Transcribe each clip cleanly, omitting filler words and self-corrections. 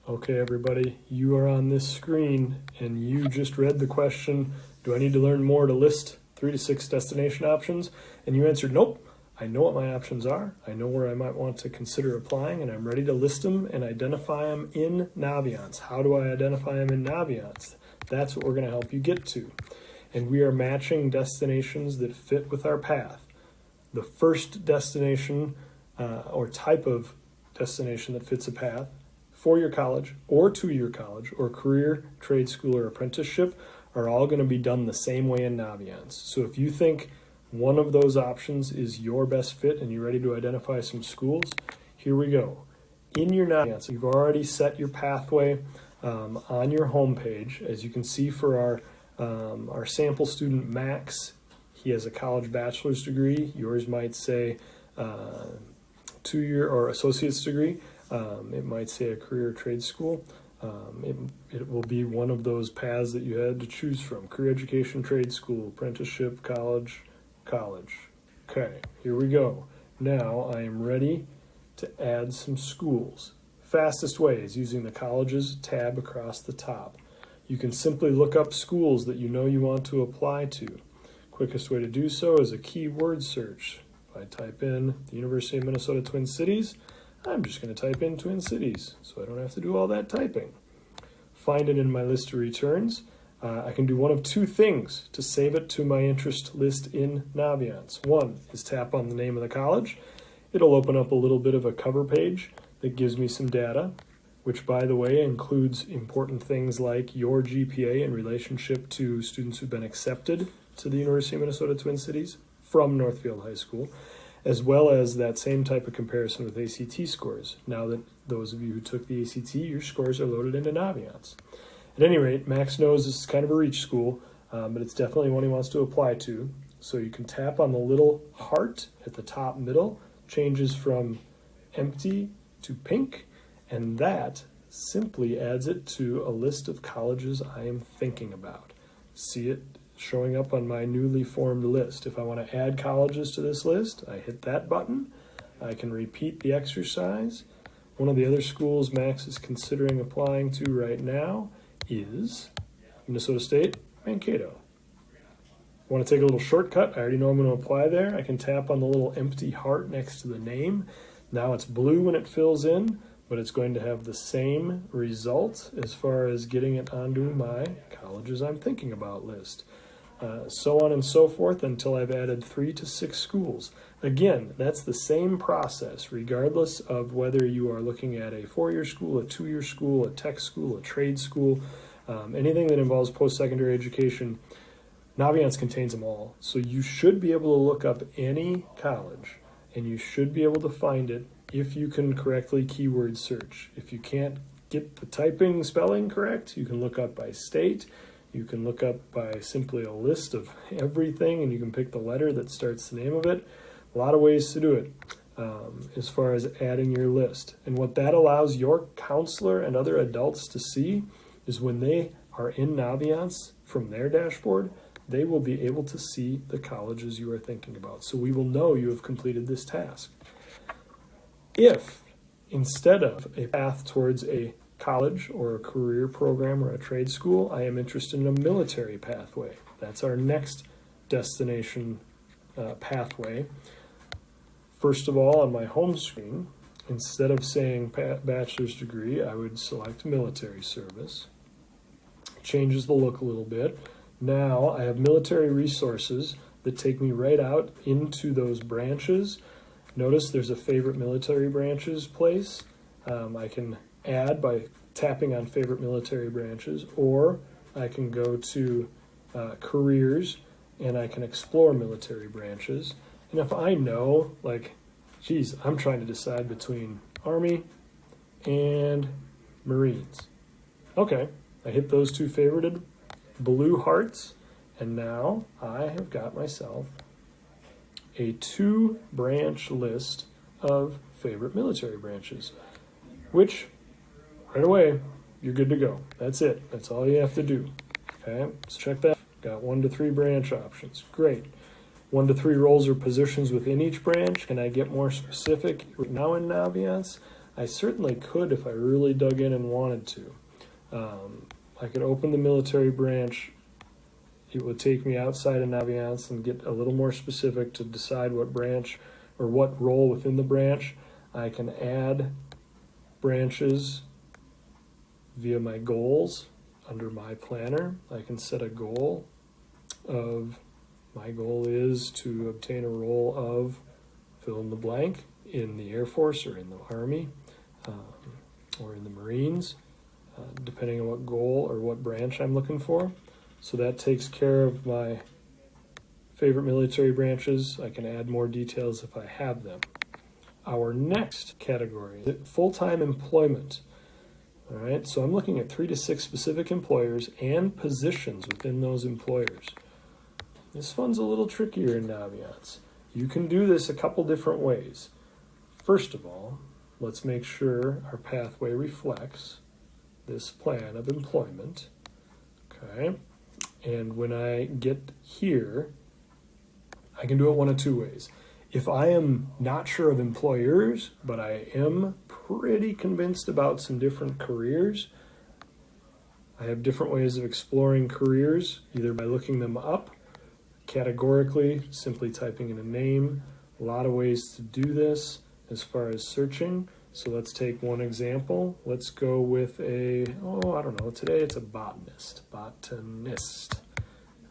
Okay, everybody, you are on this screen and you just read the question, do I need to learn more to list 3 to 6 destination options? And you answered, nope, I know what my options are. I know where I might want to consider applying and I'm ready to list them and identify them in Naviance. How do I identify them in Naviance? That's what we're going to help you get to. And we are matching destinations that fit with our path. The first destination or type of destination that fits a path, 4-year college or 2-year college or career, trade school, or apprenticeship are all going to be done the same way in Naviance. So if you think one of those options is your best fit and you're ready to identify some schools, here we go. In your Naviance, you've already set your pathway on your homepage. As you can see for our sample student Max, he has a college bachelor's degree. Yours might say 2-year or associate's degree. It might say a career or trade school. It will be one of those paths that you had to choose from. Career education, trade school, apprenticeship, college. Okay, here we go. Now I am ready to add some schools. Fastest way is using the colleges tab across the top. You can simply look up schools that you know you want to apply to. Quickest way to do so is a keyword search. If I type in the University of Minnesota Twin Cities, I'm just going to type in Twin Cities, so I don't have to do all that typing. Find it in my list of returns. I can do one of 2 things to save it to my interest list in Naviance. One is tap on the name of the college. It'll open up a little bit of a cover page that gives me some data, which, by the way, includes important things like your GPA in relationship to students who've been accepted to the University of Minnesota Twin Cities from Northfield High School, as well as that same type of comparison with ACT scores. Now that those of you who took the ACT, your scores are loaded into Naviance. At any rate, Max knows this is kind of a reach school, but it's definitely one he wants to apply to. So you can tap on the little heart at the top middle, changes from empty to pink, and that simply adds it to a list of colleges I am thinking about. See it showing up on my newly formed list. If I want to add colleges to this list, I hit that button. I can repeat the exercise. One of the other schools Max is considering applying to right now is Minnesota State, Mankato. I want to take a little shortcut. I already know I'm going to apply there. I can tap on the little empty heart next to the name. Now it's blue when it fills in, but it's going to have the same result as far as getting it onto my colleges I'm thinking about list. So on and so forth until I've added 3 to 6 schools. Again, that's the same process, regardless of whether you are looking at a 4-year school, a 2-year school, a tech school, a trade school, anything that involves post-secondary education. Naviance contains them all. So you should be able to look up any college, and you should be able to find it if you can correctly keyword search. If you can't get the typing spelling correct, you can look up by state. You can look up by simply a list of everything, and you can pick the letter that starts the name of it. A lot of ways to do it as far as adding your list. And what that allows your counselor and other adults to see is when they are in Naviance from their dashboard, they will be able to see the colleges you are thinking about. So we will know you have completed this task. If instead of a path towards a college or a career program or a trade school, I am interested in a military pathway. That's our next destination pathway. First of all, on my home screen, instead of saying bachelor's degree, I would select military service. Changes the look a little bit. Now I have military resources that take me right out into those branches. Notice there's a favorite military branches place. I can add by tapping on favorite military branches, or I can go to careers and I can explore military branches. And if I know, like, geez, I'm trying to decide between Army and Marines. Okay, I hit those 2 favorited blue hearts, and now I have got myself a 2-branch list of favorite military branches, which right away, you're good to go. That's it. That's all you have to do. Okay, let's check that. Got 1 to 3 branch options. Great. 1 to 3 roles or positions within each branch. Can I get more specific? Now in Naviance, I certainly could if I really dug in and wanted to. I could open the military branch. It would take me outside of Naviance and get a little more specific to decide what branch or what role within the branch. I can add branches via my goals under my planner. I can set a goal of, my goal is to obtain a role of fill in the blank in the Air Force or in the Army or in the Marines, depending on what goal or what branch I'm looking for. So that takes care of my favorite military branches. I can add more details if I have them. Our next category is full-time employment. All right, so I'm looking at 3 to 6 specific employers and positions within those employers. This one's a little trickier in Naviance. You can do this a couple different ways. First of all, let's make sure our pathway reflects this plan of employment. Okay, and when I get here, I can do it one of two ways. If I am not sure of employers, but I am pretty convinced about some different careers, I have different ways of exploring careers, either by looking them up categorically, simply typing in a name. A lot of ways to do this as far as searching. So let's take one example. Let's go with I don't know, today it's a botanist.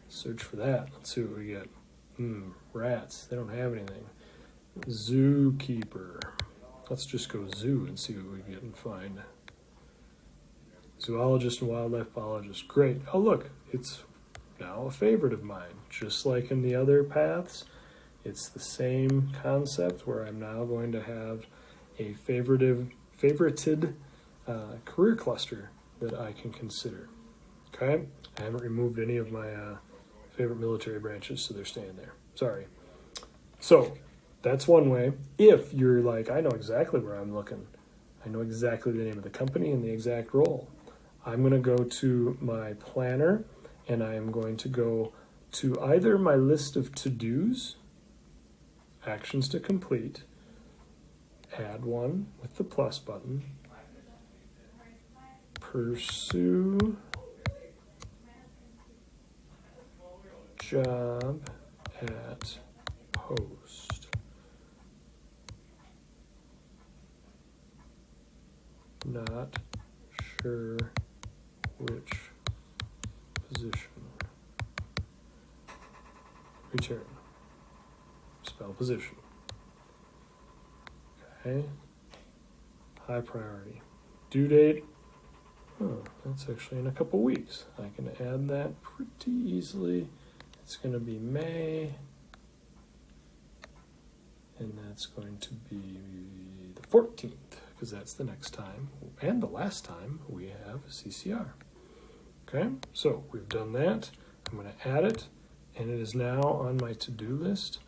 Search for that. Let's see what we get. Rats, they don't have anything. Zookeeper. Let's just go zoo and see what we get and find. Zoologist and wildlife biologist. Great. Oh, look, it's now a favorite of mine. Just like in the other paths, it's the same concept where I'm now going to have a favorited career cluster that I can consider. Okay? I haven't removed any of my favorite military branches, so they're staying there. Sorry. So that's one way. If you're like, I know exactly where I'm looking. I know exactly the name of the company and the exact role. I'm going to go to my planner, and I am going to go to either my list of to-dos, actions to complete, add one with the plus button, pursue job at post. Not sure which position. Return. Spell position. Okay. High priority. Due date. Oh, that's actually in a couple weeks. I can add that pretty easily. It's going to be May. And that's going to be the 14th, because that's the next time and the last time we have a CCR. Okay, so we've done that. I'm going to add it, and it is now on my to-do list.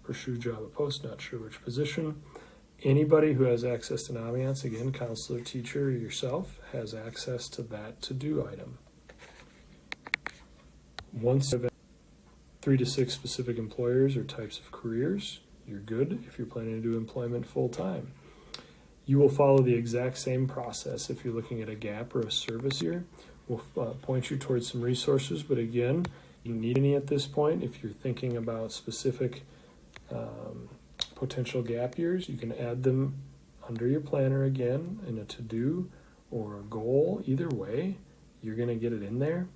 Pursue job at post, not sure which position. Anybody who has access to Naviance, again, counselor, teacher, or yourself, has access to that to-do item. Once you've 3 to 6 specific employers or types of careers, you're good if you're planning to do employment full-time. You will follow the exact same process if you're looking at a gap or a service year. We'll point you towards some resources, but again, you don't need any at this point. If you're thinking about specific potential gap years, you can add them under your planner again in a to-do or a goal. Either way, you're going to get it in there,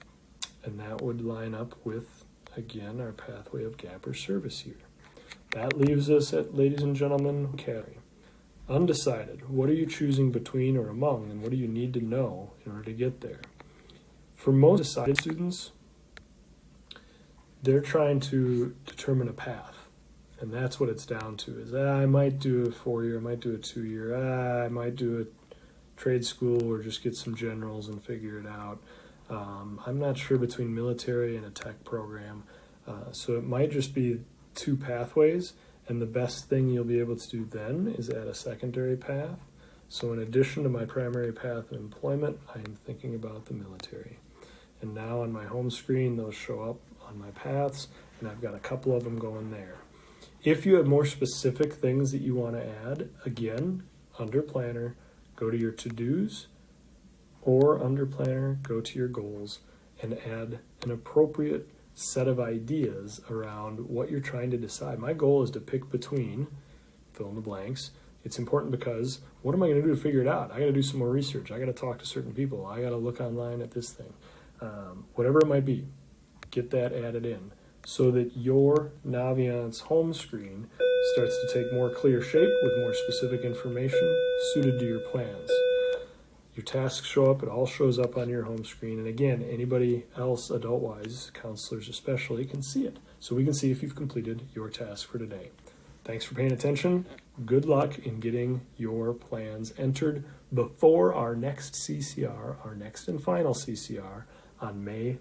and that would line up with, again, our pathway of gap or service year. That leaves us at, ladies and gentlemen, category. Undecided. What are you choosing between or among, and what do you need to know in order to get there? For most decided students, they're trying to determine a path, and that's what it's down to. Is I might do a 4-year, I might do a 2-year, I might do a trade school or just get some generals and figure it out. I'm not sure between military and a tech program, so it might just be 2 pathways, and the best thing you'll be able to do then is add a secondary path. So in addition to my primary path of employment, I'm thinking about the military. And now on my home screen, those show up on my paths, and I've got a couple of them going there. If you have more specific things that you want to add, again, under Planner, go to your to-dos, or under Planner, go to your goals, and add an appropriate set of ideas around what you're trying to decide. My goal is to pick between, fill in the blanks. It's important because what am I going to do to figure it out? I got to do some more research. I got to talk to certain people. I got to look online at this thing. Whatever it might be, get that added in so that your Naviance home screen starts to take more clear shape with more specific information suited to your plans. Your tasks show up, it all shows up on your home screen. And again, anybody else, adult-wise, counselors especially, can see it. So we can see if you've completed your task for today. Thanks for paying attention. Good luck in getting your plans entered before our next CCR, our next and final CCR on May